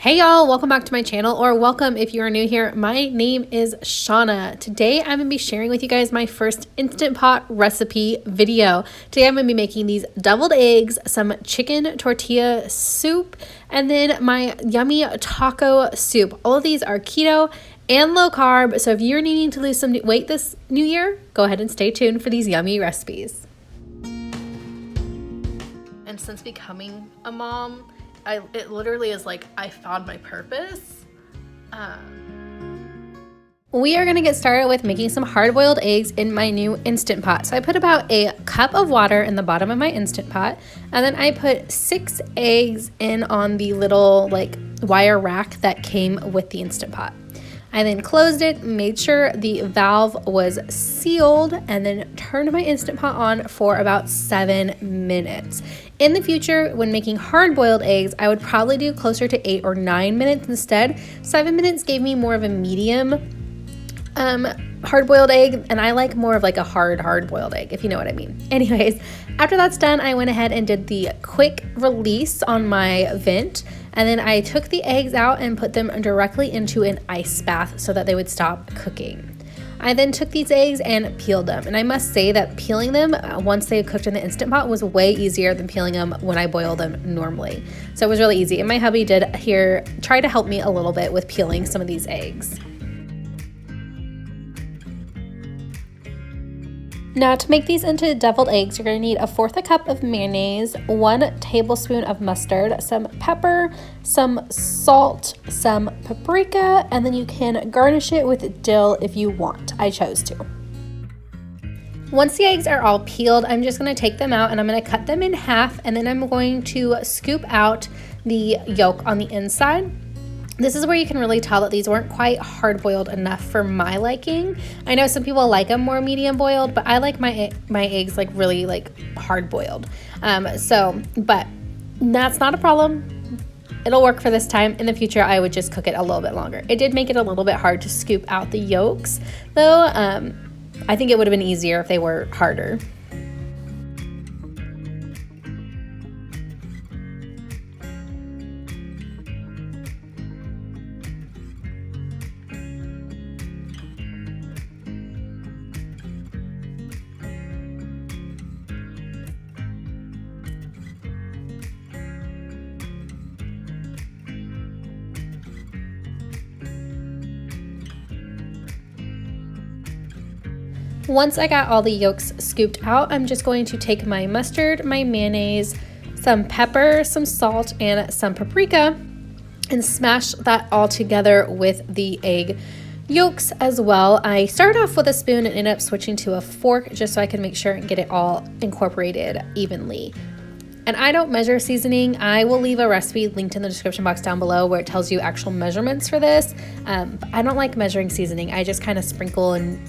Hey y'all, welcome back to my channel, or welcome if you are new here. My name is Shawna. Today I'm gonna be sharing with you guys my first Instant Pot recipe video. Today I'm gonna be making these deviled eggs, some chicken tortilla soup, and then my yummy taco soup. All of these are keto and low carb, so if you're needing to lose some weight this new year, go ahead and stay tuned for these yummy recipes. And since becoming a mom, it literally is like I found my purpose. We are gonna get started with making some hard-boiled eggs in my new Instant Pot. So I put about a cup of water in the bottom of my Instant Pot, and then I put 6 eggs in on the little like wire rack that came with the Instant Pot. I then closed it, made sure the valve was sealed, and then turned my Instant Pot on for about 7 minutes. In the future, when making hard-boiled eggs, I would probably do closer to 8 or 9 minutes instead. 7 minutes gave me more of a medium hard-boiled egg, and I like more of like a hard-boiled egg, if you know what I mean. Anyways, after that's done, I went ahead and did the quick release on my vent, and then I took the eggs out and put them directly into an ice bath so that they would stop cooking. I then took these eggs and peeled them, and I must say that peeling them once they cooked in the Instant Pot was way easier than peeling them when I boil them normally. So it was really easy, and my hubby did here try to help me a little bit with peeling some of these eggs. Now to make these into deviled eggs, you're going to need 1/4 cup of mayonnaise, 1 tablespoon of mustard, some pepper, some salt, some paprika, and then you can garnish it with dill if you want. I chose to. Once the eggs are all peeled, I'm just going to take them out and I'm going to cut them in half, and then I'm going to scoop out the yolk on the inside. This is where you can really tell that these weren't quite hard-boiled enough for my liking. I know some people like them more medium-boiled, but I like my eggs like really like hard-boiled. But that's not a problem. It'll work for this time. In the future, I would just cook it a little bit longer. It did make it a little bit hard to scoop out the yolks, though. I think it would have been easier if they were harder. Once I got all the yolks scooped out, I'm just going to take my mustard, my mayonnaise, some pepper, some salt, and some paprika and smash that all together with the egg yolks as well. I started off with a spoon and ended up switching to a fork just so I could make sure and get it all incorporated evenly. And I don't measure seasoning. I will leave a recipe linked in the description box down below where it tells you actual measurements for this. But I don't like measuring seasoning. I just kind of sprinkle, and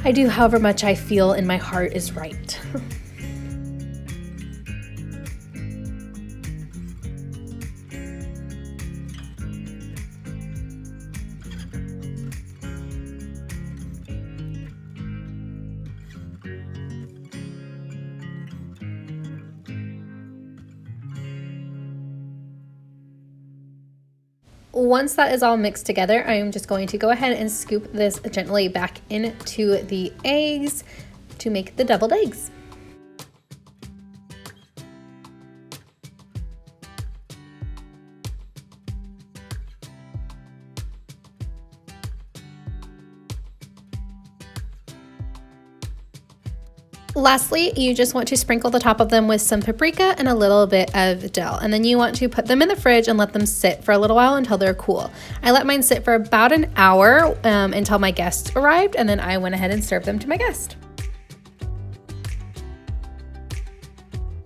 I do however much I feel in my heart is right. Once that is all mixed together, I am just going to go ahead and scoop this gently back into the eggs to make the deviled eggs. Lastly, you just want to sprinkle the top of them with some paprika and a little bit of dill. And then you want to put them in the fridge and let them sit for a little while until they're cool. I let mine sit for about an hour until my guests arrived, and then I went ahead and served them to my guest.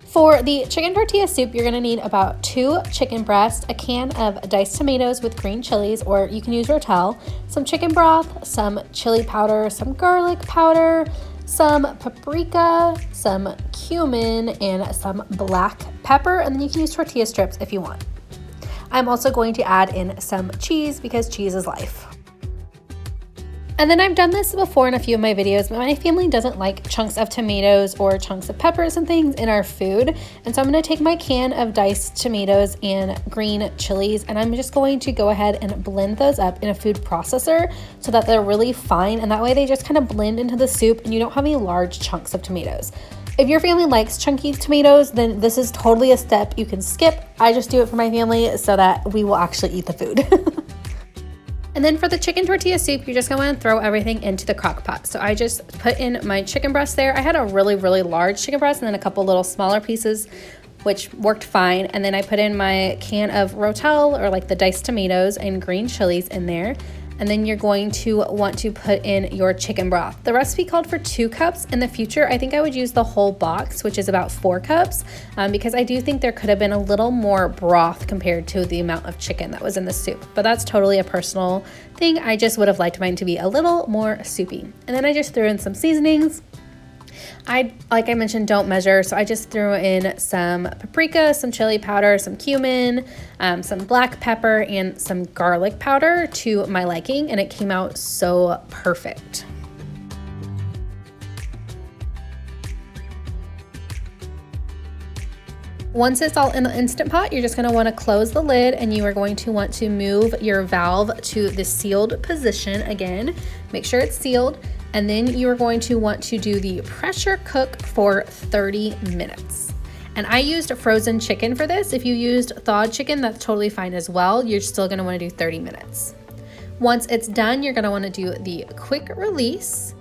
For the chicken tortilla soup, you're gonna need about 2 chicken breasts, a can of diced tomatoes with green chilies, or you can use Rotel, some chicken broth, some chili powder, some garlic powder, some paprika, some cumin, and some black pepper, and then you can use tortilla strips if you want. I'm also going to add in some cheese because cheese is life. And then I've done this before in a few of my videos, but my family doesn't like chunks of tomatoes or chunks of peppers and things in our food. And so I'm going to take my can of diced tomatoes and green chilies, and I'm just going to go ahead and blend those up in a food processor so that they're really fine. And that way they just kind of blend into the soup and you don't have any large chunks of tomatoes. If your family likes chunky tomatoes, then this is totally a step you can skip. I just do it for my family so that we will actually eat the food. And then for the chicken tortilla soup, you're just going to throw everything into the crock pot. So I just put in my chicken breast there. I had a really, really large chicken breast and then a couple little smaller pieces, which worked fine. And then I put in my can of rotel, or like the diced tomatoes and green chilies in there. And then you're going to want to put in your chicken broth. The recipe called for 2 cups. In the future, I think I would use the whole box, which is about 4 cups, because I do think there could have been a little more broth compared to the amount of chicken that was in the soup. But that's totally a personal thing. I just would have liked mine to be a little more soupy. And then I just threw in some seasonings. Like I mentioned, don't measure, so I just threw in some paprika, some chili powder, some cumin, some black pepper, and some garlic powder to my liking, and it came out so perfect. Once it's all in the Instant Pot, you're just going to want to close the lid, and you are going to want to move your valve to the sealed position again. Make sure it's sealed. And then you are going to want to do the pressure cook for 30 minutes. And I used frozen chicken for this. If you used thawed chicken, that's totally fine as well. You're still going to want to do 30 minutes. Once it's done, you're going to want to do the quick release.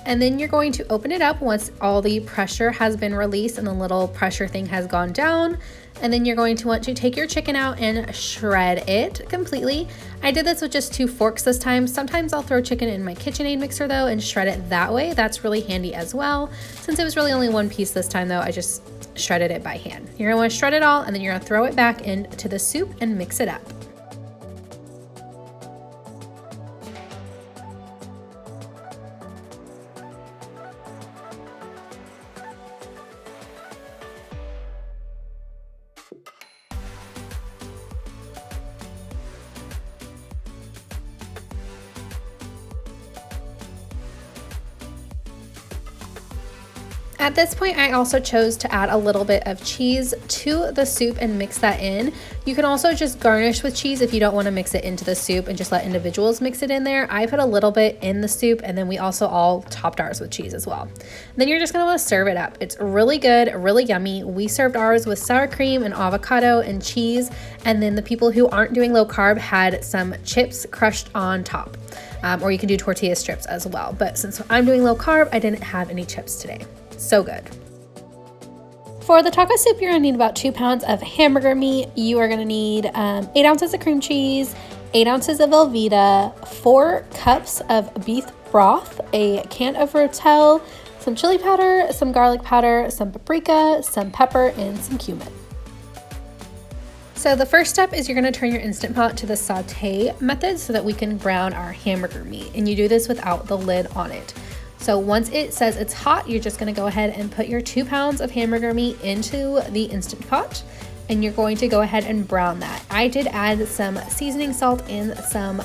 And then you're going to open it up once all the pressure has been released and the little pressure thing has gone down. And then you're going to want to take your chicken out and shred it completely. I did this with just 2 forks this time. Sometimes I'll throw chicken in my KitchenAid mixer though and shred it that way. That's really handy as well. Since it was really only 1 piece this time though, I just shredded it by hand. You're gonna want to shred it all, and then you're gonna throw it back into the soup and mix it up. At this point, I also chose to add a little bit of cheese to the soup and mix that in. You can also just garnish with cheese if you don't want to mix it into the soup and just let individuals mix it in there. I put a little bit in the soup, and then we also all topped ours with cheese as well. And then you're just going to want to serve it up. It's really good, really yummy. We served ours with sour cream and avocado and cheese, and then the people who aren't doing low carb had some chips crushed on top. Or you can do tortilla strips as well. But since I'm doing low carb, I didn't have any chips today. So good. For the taco soup, you're gonna need about 2 pounds of hamburger meat. You are gonna need 8 ounces of cream cheese, 8 ounces of Velveeta, 4 cups of beef broth, a can of rotel, some chili powder, some garlic powder, some paprika, some pepper, and some cumin. So the first step is you're gonna turn your Instant Pot to the saute method so that we can brown our hamburger meat. And you do this without the lid on it. So once it says it's hot, you're just gonna go ahead and put your 2 pounds of hamburger meat into the Instant Pot, and you're going to go ahead and brown that. I did add some seasoning salt and some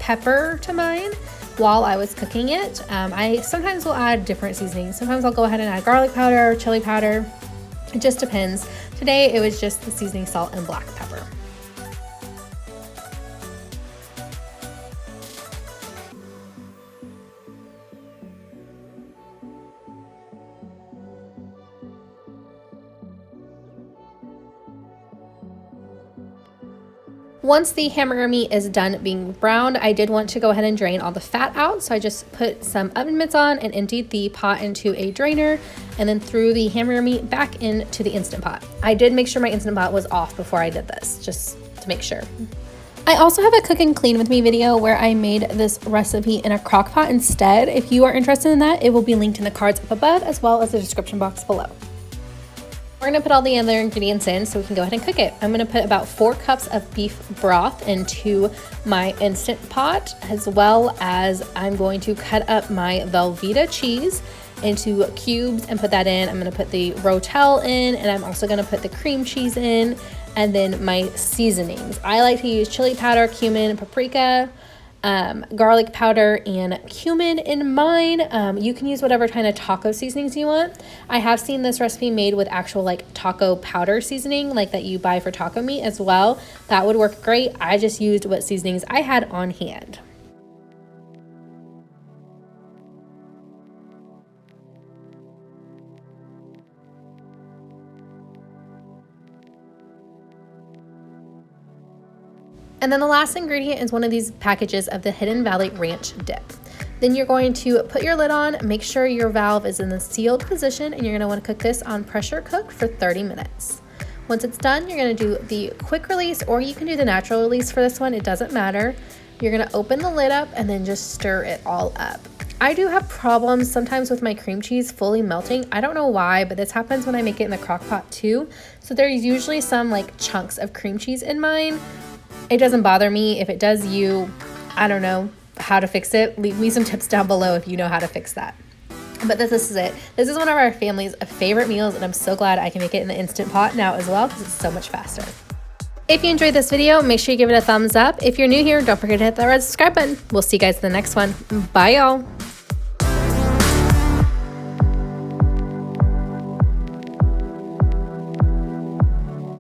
pepper to mine while I was cooking it. I sometimes will add different seasonings. Sometimes I'll go ahead and add garlic powder, chili powder. It just depends. Today it was just the seasoning salt and black pepper. Once the hamburger meat is done being browned, I did want to go ahead and drain all the fat out. So I just put some oven mitts on and emptied the pot into a drainer, and then threw the hamburger meat back into the Instant Pot. I did make sure my Instant Pot was off before I did this, just to make sure. I also have a cook and clean with me video where I made this recipe in a crock pot instead. If you are interested in that, it will be linked in the cards up above as well as the description box below. We're gonna put all the other ingredients in so we can go ahead and cook it. I'm gonna put about 4 cups of beef broth into my Instant Pot, as well as I'm going to cut up my Velveeta cheese into cubes and put that in. I'm gonna put the rotel in, and I'm also gonna put the cream cheese in. and then my seasonings. I like to use chili powder, cumin, paprika, garlic powder, and cumin in mine. You can use whatever kind of taco seasonings you want. I have seen this recipe made with actual like taco powder seasoning, like that you buy for taco meat as well. That would work great. I just used what seasonings I had on hand. And then the last ingredient is one of these packages of the Hidden Valley Ranch dip. Then you're going to put your lid on, make sure your valve is in the sealed position, and you're gonna wanna cook this on pressure cook for 30 minutes. Once it's done, you're gonna do the quick release, or you can do the natural release for this one, it doesn't matter. You're gonna open the lid up and then just stir it all up. I do have problems sometimes with my cream cheese fully melting. I don't know why, but this happens when I make it in the crock pot too. So there's usually some like chunks of cream cheese in mine. It doesn't bother me. If it does you, I don't know how to fix it. Leave me some tips down below if you know how to fix that. But this is it. This is one of our family's favorite meals, and I'm so glad I can make it in the Instant Pot now as well because it's so much faster. If you enjoyed this video, make sure you give it a thumbs up. If you're new here, don't forget to hit that red subscribe button. We'll see you guys in the next one. Bye, y'all.